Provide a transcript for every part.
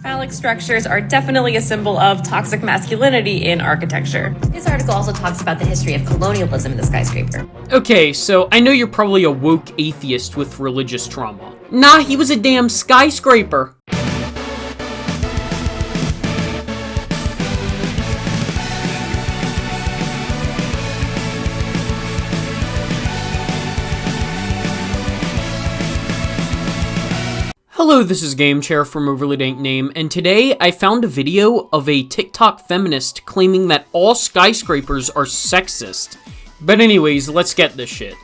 Phallic structures are definitely a symbol of toxic masculinity in architecture. This article also talks about the history of colonialism in the skyscraper. Okay, so I know you're probably a woke atheist with religious trauma. Nah, he was a damn skyscraper. Hello, this is Game Chair from Overly Dank Name, and today I found a video of a TikTok feminist claiming that all skyscrapers are sexist. But anyways, let's get this shit.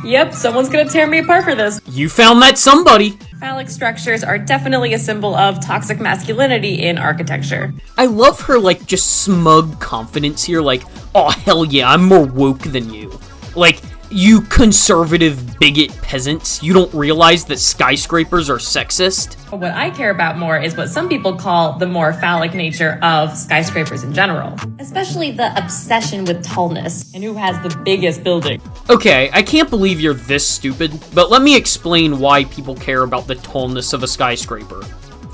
Yep, someone's gonna tear me apart for this. You found that somebody! Phallic structures are definitely a symbol of toxic masculinity in architecture. I love her, just smug confidence here, oh hell yeah, I'm more woke than you. You conservative bigot peasants, you don't realize that skyscrapers are sexist? What I care about more is what some people call the more phallic nature of skyscrapers in general. Especially the obsession with tallness and who has the biggest building. Okay, I can't believe you're this stupid, but let me explain why people care about the tallness of a skyscraper.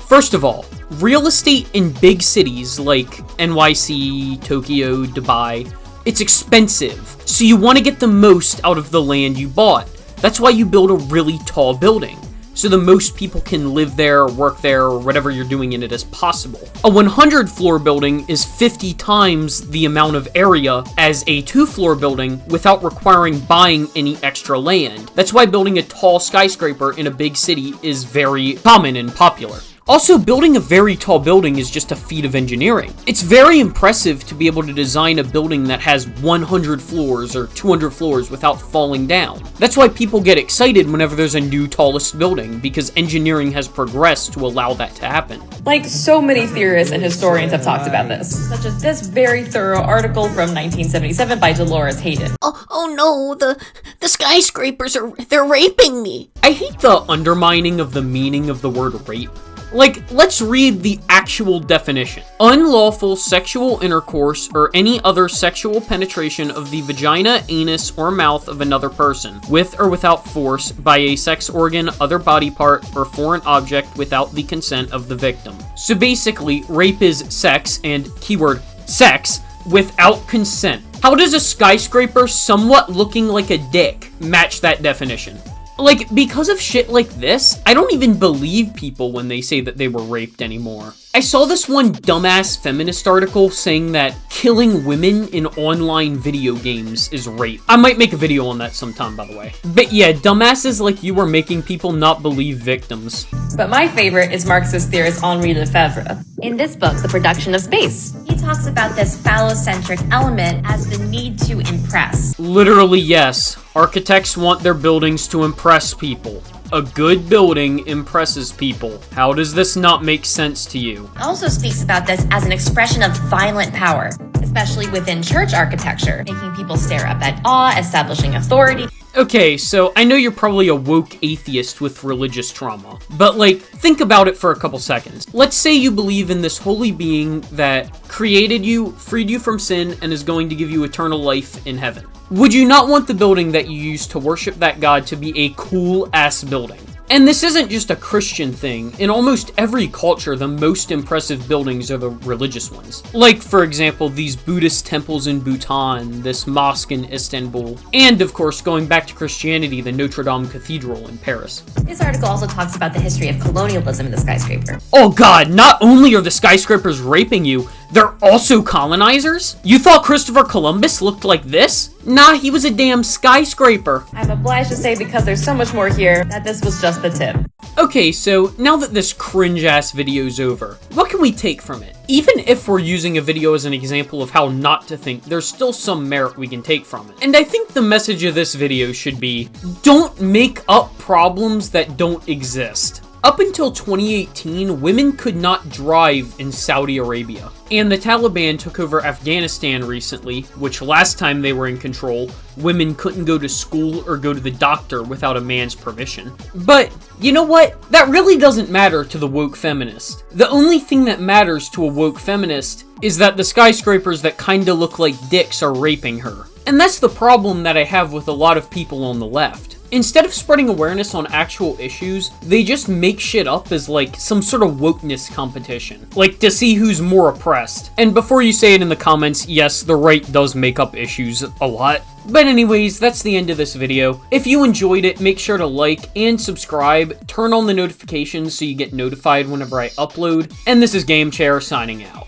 First of all, real estate in big cities like NYC, Tokyo, Dubai, it's expensive, so you want to get the most out of the land you bought. That's why you build a really tall building, so the most people can live there, or work there, or whatever you're doing in it as possible. A 100-floor building is 50 times the amount of area as a 2-floor building without requiring buying any extra land. That's why building a tall skyscraper in a big city is very common and popular. Also, building a very tall building is just a feat of engineering. It's very impressive to be able to design a building that has 100 floors or 200 floors without falling down. That's why people get excited whenever there's a new tallest building, because engineering has progressed to allow that to happen. So many theorists and historians have talked about this, such as this very thorough article from 1977 by Dolores Hayden. Oh no, the skyscrapers they're raping me. I hate the undermining of the meaning of the word rape. Let's read the actual definition. Unlawful sexual intercourse or any other sexual penetration of the vagina, anus, or mouth of another person, with or without force, by a sex organ, other body part, or foreign object without the consent of the victim. So basically, rape is sex, and keyword sex, without consent. How does a skyscraper somewhat looking like a dick match that definition? Because of shit like this, I don't even believe people when they say that they were raped anymore. I saw this one dumbass feminist article saying that killing women in online video games is rape. I might make a video on that sometime, by the way. But yeah, dumbasses like you are making people not believe victims. But my favorite is Marxist theorist Henri Lefebvre. In this book, The Production of Space, he talks about this phallocentric element as the need to impress. Literally, yes. Architects want their buildings to impress people. A good building impresses people. How does this not make sense to you? Also speaks about this as an expression of violent power, especially within church architecture, making people stare up at awe, establishing authority. Okay, so I know you're probably a woke atheist with religious trauma, but think about it for a couple seconds. Let's say you believe in this holy being that created you, freed you from sin, and is going to give you eternal life in heaven. Would you not want the building that you use to worship that god to be a cool-ass building? And this isn't just a Christian thing. In almost every culture, the most impressive buildings are the religious ones. For example, these Buddhist temples in Bhutan, this mosque in Istanbul, and of course, going back to Christianity, the Notre Dame Cathedral in Paris. This article also talks about the history of colonialism in the skyscraper. Oh god, not only are the skyscrapers raping you, they're also colonizers? You thought Christopher Columbus looked like this? Nah, he was a damn skyscraper. I'm obliged to say, because there's so much more here, that this was just the tip. Okay, so now that this cringe-ass video's over, what can we take from it? Even if we're using a video as an example of how not to think, there's still some merit we can take from it. And I think the message of this video should be, don't make up problems that don't exist. Up until 2018, women could not drive in Saudi Arabia. And the Taliban took over Afghanistan recently, which last time they were in control, women couldn't go to school or go to the doctor without a man's permission. But, you know what? That really doesn't matter to the woke feminist. The only thing that matters to a woke feminist is that the skyscrapers that kinda look like dicks are raping her. And that's the problem that I have with a lot of people on the left. Instead of spreading awareness on actual issues, they just make shit up as like some sort of wokeness competition. Like to see who's more oppressed. And before you say it in the comments, yes, the right does make up issues a lot. But anyways, that's the end of this video. If you enjoyed it, make sure to like and subscribe, turn on the notifications so you get notified whenever I upload, and this is Game Chair signing out.